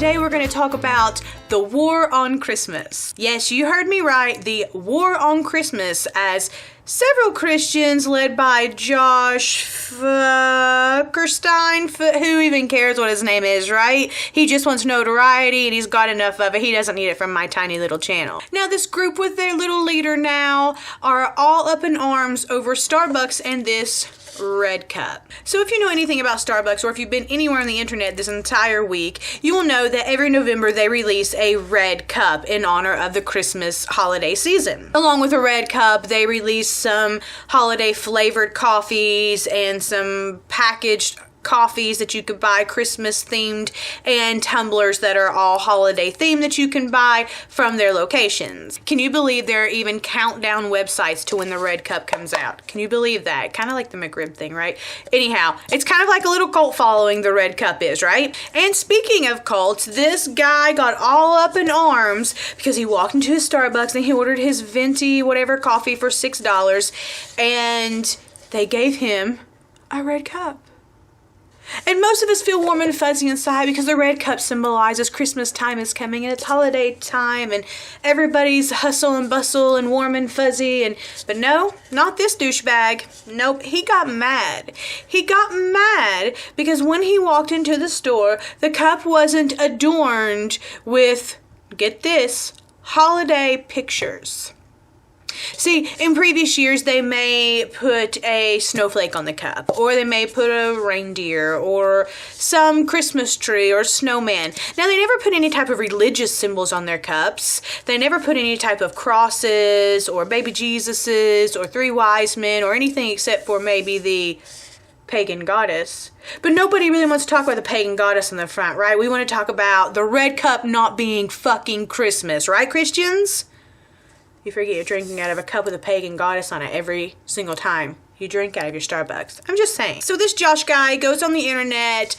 today we're going to talk about the war on Christmas. Yes, you heard me right, the war on Christmas, as several Christians led by Josh Fuckerstein, who even cares what his name is, right? He just wants notoriety and he's got enough of it. He doesn't need it from my tiny little channel. Now this group with their little leader now are all up in arms over Starbucks and this red cup. So if you know anything about Starbucks, or if you've been anywhere on the internet this entire week, you will know that every November they release a red cup in honor of the Christmas holiday season. Along with a red cup, they release some holiday flavored coffees and some packaged coffees that you could buy Christmas themed, and tumblers that are all holiday themed that you can buy from their locations. Can you believe there are even countdown websites to when the red cup comes out? Can you believe that? Kind of like the McRib thing, right? Anyhow, it's kind of like a little cult following the red cup is, right? And speaking of cults, this guy got all up in arms because he walked into his Starbucks and he ordered his venti whatever coffee for $6, and they gave him a red cup. And most of us feel warm and fuzzy inside because the red cup symbolizes Christmas time is coming and it's holiday time and everybody's hustle and bustle and warm and fuzzy. But no, not this douchebag. Nope, he got mad. He got mad because when he walked into the store, the cup wasn't adorned with, get this, holiday pictures. See, in previous years, they may put a snowflake on the cup, or they may put a reindeer, or some Christmas tree, or snowman. Now, they never put any type of religious symbols on their cups. They never put any type of crosses, or baby Jesuses, or three wise men, or anything except for maybe the pagan goddess. But nobody really wants to talk about the pagan goddess in the front, right? We want to talk about the red cup not being fucking Christmas, right, Christians? You forget you're drinking out of a cup with a pagan goddess on it every single time you drink out of your Starbucks. I'm just saying. So this Josh guy goes on the internet,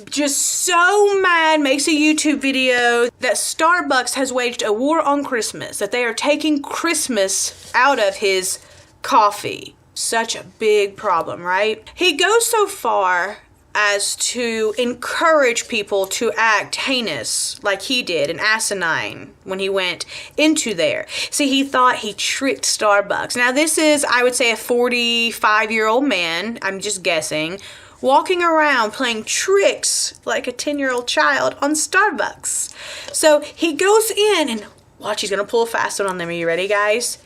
just so mad, makes a YouTube video that Starbucks has waged a war on Christmas, that they are taking Christmas out of his coffee. Such a big problem, right? He goes so far as to encourage people to act heinous like he did and asinine when he went into there. See, he thought he tricked Starbucks. Now this is, I would say, a 45-year-old man, I'm just guessing, walking around playing tricks like a 10-year-old child on Starbucks. So he goes in and watch, he's gonna pull a fast one on them. Are you ready, guys?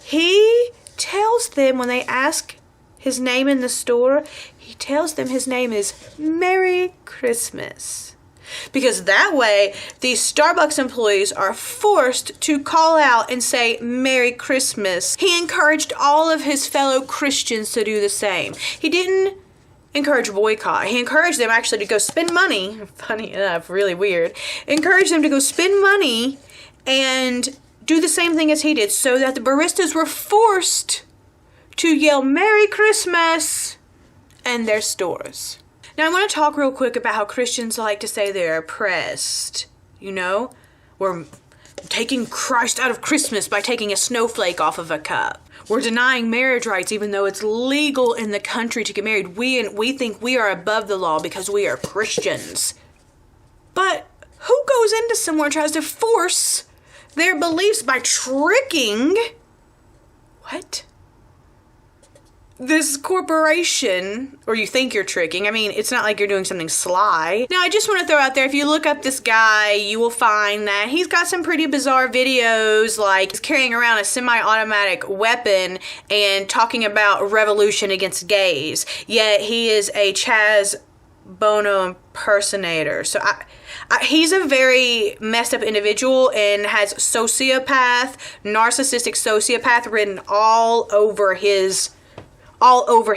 He tells them when they ask his name in the store, he tells them his name is Merry Christmas. Because that way, these Starbucks employees are forced to call out and say Merry Christmas. He encouraged all of his fellow Christians to do the same. He didn't encourage boycott. He encouraged them actually to go spend money. Funny enough, really weird. Encouraged them to go spend money and do the same thing as he did, so that the baristas were forced to yell Merry Christmas in their stores. Now I want to talk real quick about how Christians like to say they're oppressed. You know, we're taking Christ out of Christmas by taking a snowflake off of a cup. We're denying marriage rights even though it's legal in the country to get married. We think we are above the law because we are Christians. But who goes into somewhere and tries to force their beliefs by tricking this corporation, or you think you're tricking? I mean, it's not like you're doing something sly. Now, I just want to throw out there, if you look up this guy, you will find that he's got some pretty bizarre videos, like he's carrying around a semi-automatic weapon and talking about revolution against gays. Yet he is a Chaz Bono impersonator. So he's a very messed up individual and has narcissistic sociopath written all over his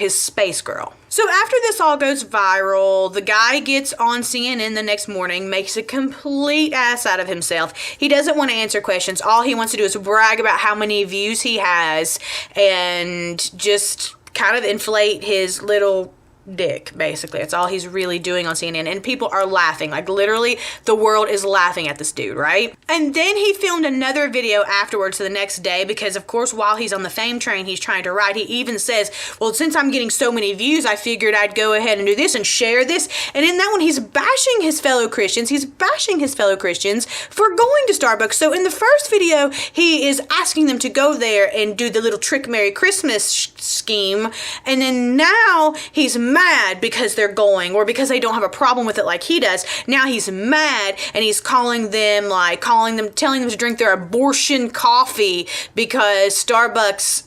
space girl. So after this all goes viral, the guy gets on CNN the next morning, makes a complete ass out of himself. He doesn't want to answer questions. All he wants to do is brag about how many views he has and just kind of inflate his little dick, basically. That's all he's really doing on CNN. And people are laughing. Like, literally, the world is laughing at this dude, right? And then he filmed another video afterwards the next day because, of course, while he's on the fame train, he's trying to ride. He even says, well, since I'm getting so many views, I figured I'd go ahead and do this and share this. And in that one, he's bashing his fellow Christians. He's bashing his fellow Christians for going to Starbucks. So in the first video, he is asking them to go there and do the little trick Merry Christmas scheme. And then now he's mad because they're going, or because they don't have a problem with it like he does. Now he's mad and he's telling them to drink their abortion coffee because Starbucks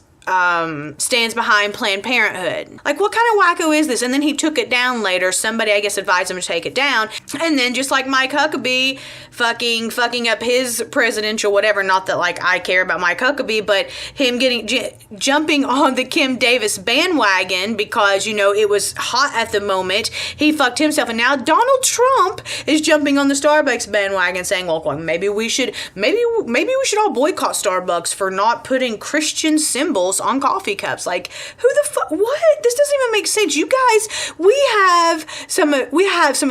stands behind Planned Parenthood. Like, what kind of wacko is this? And then he took it down later. Somebody, I guess, advised him to take it down. And then, just like Mike Huckabee fucking up his presidential whatever, not that, like, I care about Mike Huckabee, but him jumping on the Kim Davis bandwagon because, you know, it was hot at the moment. He fucked himself. And now Donald Trump is jumping on the Starbucks bandwagon saying, well, maybe we should all boycott Starbucks for not putting Christian symbols on coffee cups. Like, who the fuck? What? This doesn't even make sense. You guys, we have some of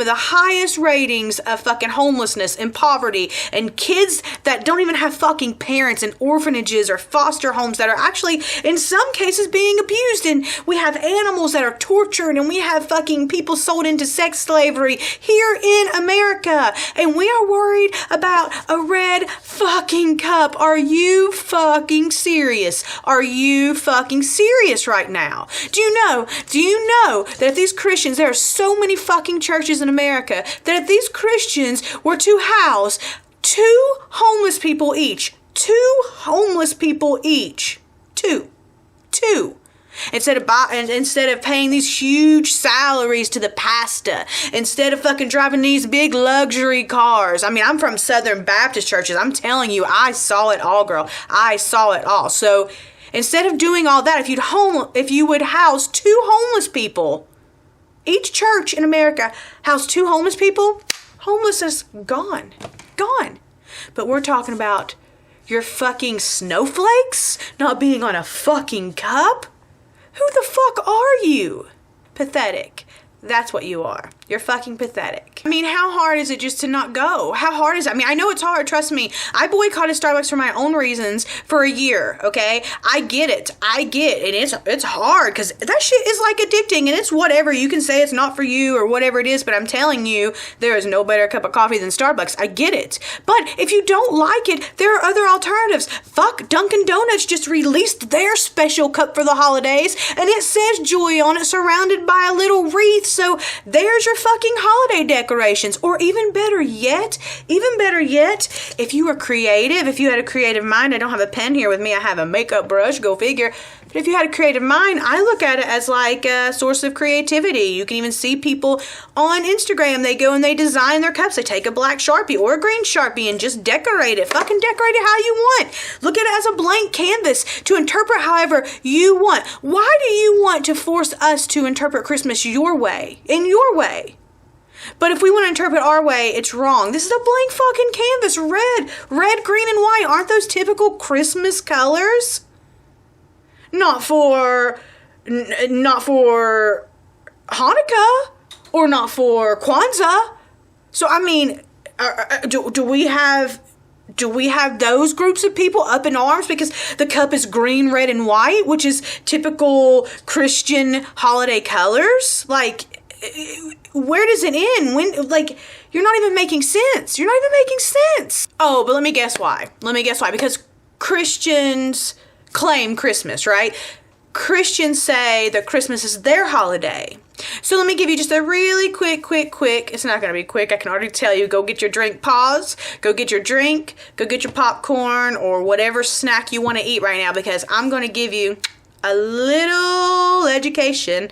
the highest ratings of fucking homelessness and poverty and kids that don't even have fucking parents in orphanages or foster homes that are actually in some cases being abused, and we have animals that are tortured, and we have fucking people sold into sex slavery here in America, and we are worried about a red fucking cup. Are you fucking serious? Are you fucking serious right now? Do you know that if these Christians, there are so many fucking churches in America, that if these Christians were to house two homeless people each, instead of paying these huge salaries to the pastor, instead of fucking driving these big luxury cars. I mean, I'm from Southern Baptist churches. I'm telling you, I saw it all, girl. I saw it all. So instead of doing all that, if you would house two homeless people, each church in America house two homeless people, homelessness gone. But we're talking about your fucking snowflakes not being on a fucking cup? Who the fuck are you? Pathetic. That's what you are. You're fucking pathetic. I mean, how hard is it just to not go? How hard is it? I mean, I know it's hard. Trust me. I boycotted Starbucks for my own reasons for a year, okay? I get it. And it's hard because that shit is like addicting, and it's whatever. You can say it's not for you or whatever it is, but I'm telling you, there is no better cup of coffee than Starbucks. I get it. But if you don't like it, there are other alternatives. Fuck, Dunkin' Donuts just released their special cup for the holidays, and it says joy on it surrounded by a little wreath. So there's your fucking holiday decorations. Or even better yet, if you were creative, if you had a creative mind, I don't have a pen here with me, I have a makeup brush, go figure. But if you had a creative mind, I look at it as like a source of creativity. You can even see people on Instagram, they go and they design their cups. They take a black Sharpie or a green Sharpie and just decorate it. Fucking decorate it how you want. Look at it as a blank canvas to interpret however you want. Why do you want to force us to interpret Christmas your way? In your way? But if we want to interpret our way, it's wrong. This is a blank fucking canvas. Red, green, and white. Aren't those typical Christmas colors? Not for Hanukkah or not for Kwanzaa. So I mean, do we have those groups of people up in arms because the cup is green, red, and white, which is typical Christian holiday colors? Like, where does it end? When, like, you're not even making sense. Oh, but let me guess why. Because Christians claim Christmas, right? Christians say that Christmas is their holiday. So let me give you just a really quick. It's not going to be quick. I can already tell you. Go get your drink. Pause. Go get your drink. Go get your popcorn or whatever snack you want to eat right now, because I'm going to give you a little education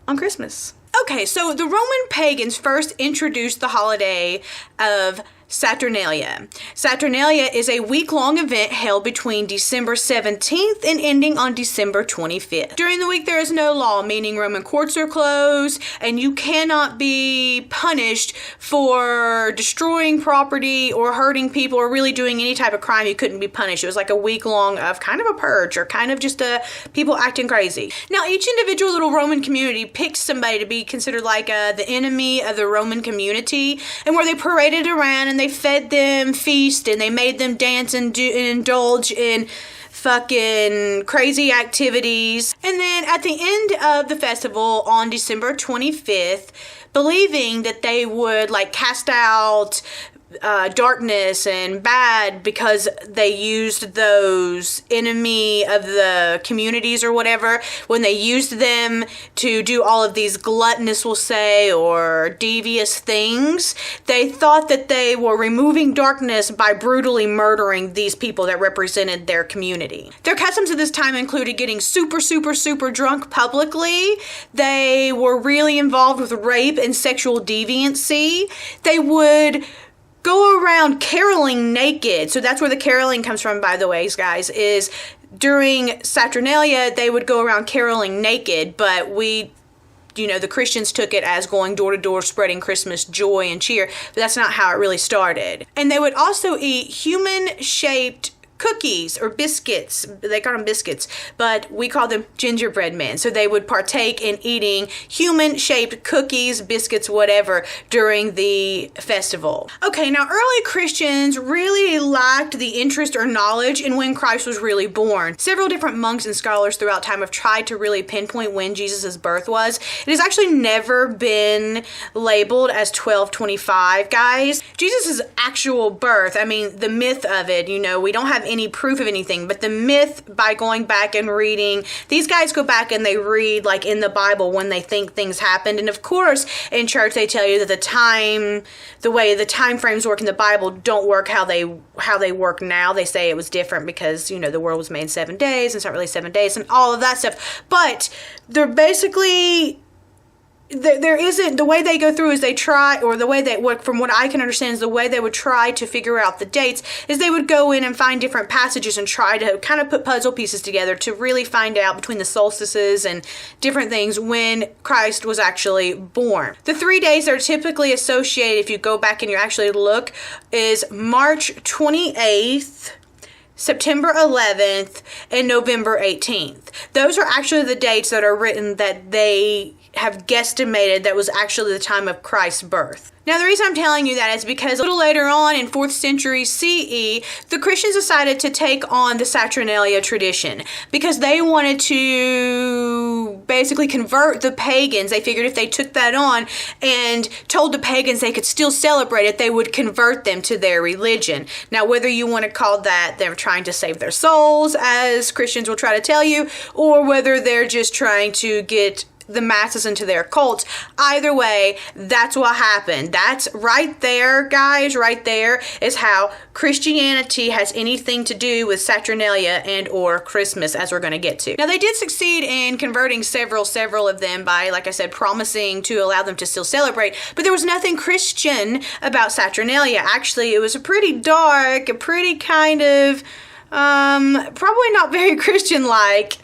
on Christmas. Okay, so the Roman pagans first introduced the holiday of Saturnalia. Saturnalia is a week-long event held between December 17th and ending on December 25th. During the week, there is no law, meaning Roman courts are closed, and you cannot be punished for destroying property or hurting people or really doing any type of crime. You couldn't be punished. It was like a week-long of kind of a purge or kind of just people acting crazy. Now, each individual little Roman community picked somebody to be considered like the enemy of the Roman community, and where they paraded around and they fed them feast and they made them dance and indulge in fucking crazy activities. And then at the end of the festival on December 25th, believing that they would like cast out darkness and bad because they used those enemy of the communities or whatever, when they used them to do all of these gluttonous, we'll say, or devious things, they thought that they were removing darkness by brutally murdering these people that represented their community. Their customs at this time included getting super drunk publicly. They were really involved with rape and sexual deviancy. They would go around caroling naked. So that's where the caroling comes from, by the way, guys, is during Saturnalia, they would go around caroling naked, but the Christians took it as going door to door, spreading Christmas joy and cheer, but that's not how it really started. And they would also eat human-shaped cookies or biscuits. They call them biscuits, but we call them gingerbread men. So they would partake in eating human-shaped cookies, biscuits, whatever, during the festival. Okay, now early Christians really lacked the interest or knowledge in when Christ was really born. Several different monks and scholars throughout time have tried to really pinpoint when Jesus' birth was. It has actually never been labeled as 1225, guys. Jesus' actual birth, I mean, the myth of it, we don't have any proof of anything, but the myth, by going back and reading, these guys go back and they read like in the Bible when they think things happened. And of course, in church, they tell you that the way the time frames work in the Bible don't work how they work now. They say it was different because, the world was made in 7 days, and it's not really 7 days and all of that stuff. But they're basically, there isn't, the way they go through is they try, or the way they work, from what I can understand, is the way they would try to figure out the dates is they would go in and find different passages and try to kind of put puzzle pieces together to really find out between the solstices and different things when Christ was actually born. The 3 days that are typically associated, if you go back and you actually look, is March 28th, September 11th, and November 18th. Those are actually the dates that are written that they have guesstimated that was actually the time of Christ's birth. Now, the reason I'm telling you that is because a little later on in 4th century CE, the Christians decided to take on the Saturnalia tradition because they wanted to basically convert the pagans. They figured if they took that on and told the pagans they could still celebrate it, they would convert them to their religion. Now, whether you want to call that they're trying to save their souls, as Christians will try to tell you, or whether they're just trying to get the masses into their cults, either way, that's what happened. That's right there, guys, right there is how Christianity has anything to do with Saturnalia and or Christmas, as we're going to get to. Now, they did succeed in converting several of them by, like I said, promising to allow them to still celebrate, but there was nothing Christian about Saturnalia. Actually, it was a pretty dark, a pretty kind of probably not very Christian-like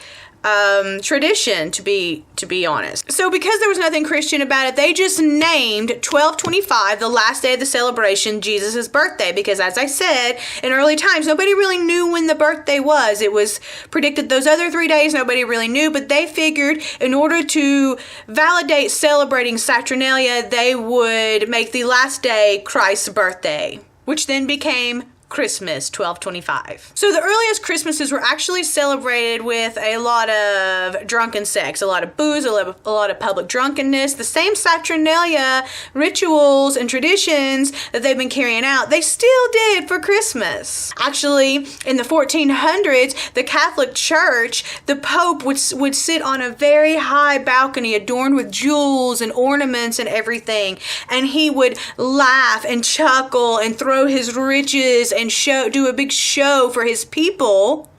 tradition, to be honest. So because there was nothing Christian about it, they just named 1225, the last day of the celebration, Jesus' birthday, because as I said, in early times, nobody really knew when the birthday was. It was predicted those other 3 days, nobody really knew, but they figured in order to validate celebrating Saturnalia, they would make the last day Christ's birthday, which then became Christmas, 1225. So the earliest Christmases were actually celebrated with a lot of drunken sex, a lot of booze, a lot of public drunkenness. The same Saturnalia rituals and traditions that they've been carrying out, they still did for Christmas. Actually, in the 1400s, the Catholic Church, the Pope would sit on a very high balcony adorned with jewels and ornaments and everything, and he would laugh and chuckle and throw his riches and do a big show for his people,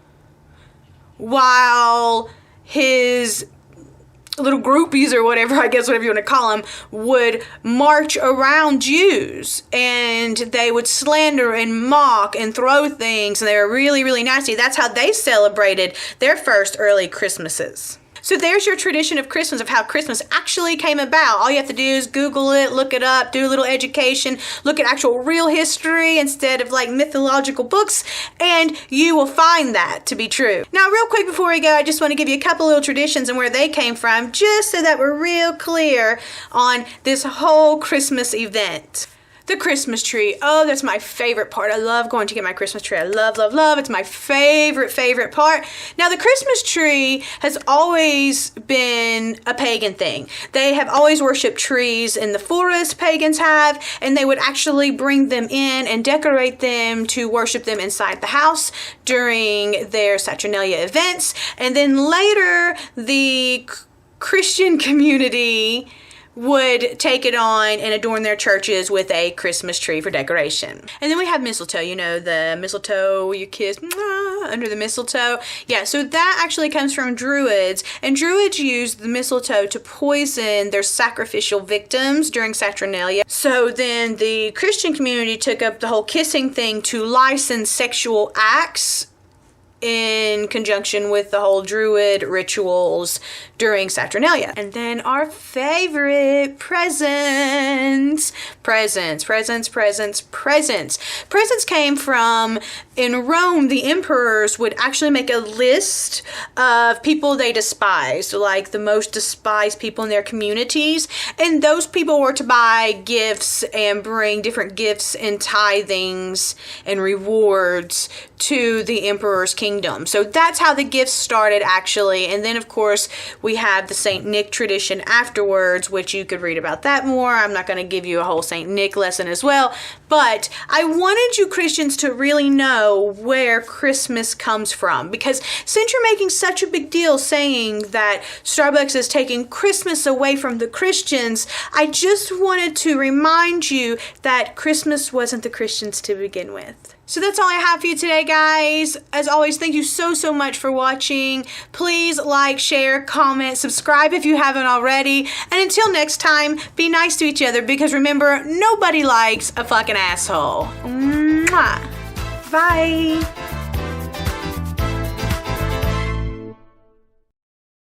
while his little groupies or whatever, I guess, whatever you want to call them, would march around Jews, and they would slander and mock and throw things, and they were really, really nasty. That's how they celebrated their first early Christmases. So there's your tradition of Christmas, of how Christmas actually came about. All you have to do is Google it, look it up, do a little education, look at actual real history instead of like mythological books, and you will find that to be true. Now, real quick before we go, I just want to give you a couple little traditions and where they came from, just so that we're real clear on this whole Christmas event. The Christmas tree. Oh, that's my favorite part. I love going to get my Christmas tree. I love, love, love. It's my favorite part. Now, the Christmas tree has always been a pagan thing. They have always worshipped trees in the forest, pagans have, and they would actually bring them in and decorate them to worship them inside the house during their Saturnalia events. And then later, the Christian community would take it on and adorn their churches with a Christmas tree for decoration. And then we have mistletoe, you know, the mistletoe you kiss under the mistletoe. Yeah, so that actually comes from Druids, and Druids used the mistletoe to poison their sacrificial victims during Saturnalia. So then the Christian community took up the whole kissing thing to license sexual acts in conjunction with the whole Druid rituals during Saturnalia. And then our favorite, presents. Presents came from, in Rome, the emperors would actually make a list of people they despised, like the most despised people in their communities, and those people were to buy gifts and bring different gifts and tithings and rewards to the emperor's kingdom. So that's how the gifts started, actually. And then, of course, we have the Saint Nick tradition afterwards, which you could read about that more. I'm not going to give you a whole Saint Nick lesson as well, but I wanted you Christians to really know where Christmas comes from, because since you're making such a big deal saying that Starbucks is taking Christmas away from the Christians, I just wanted to remind you that Christmas wasn't the Christians to begin with. So that's all I have for you today, guys. As always, thank you so much for watching. Please like, share, comment, subscribe if you haven't already. And until next time, be nice to each other, because remember, nobody likes a fucking asshole. Mwah. Bye.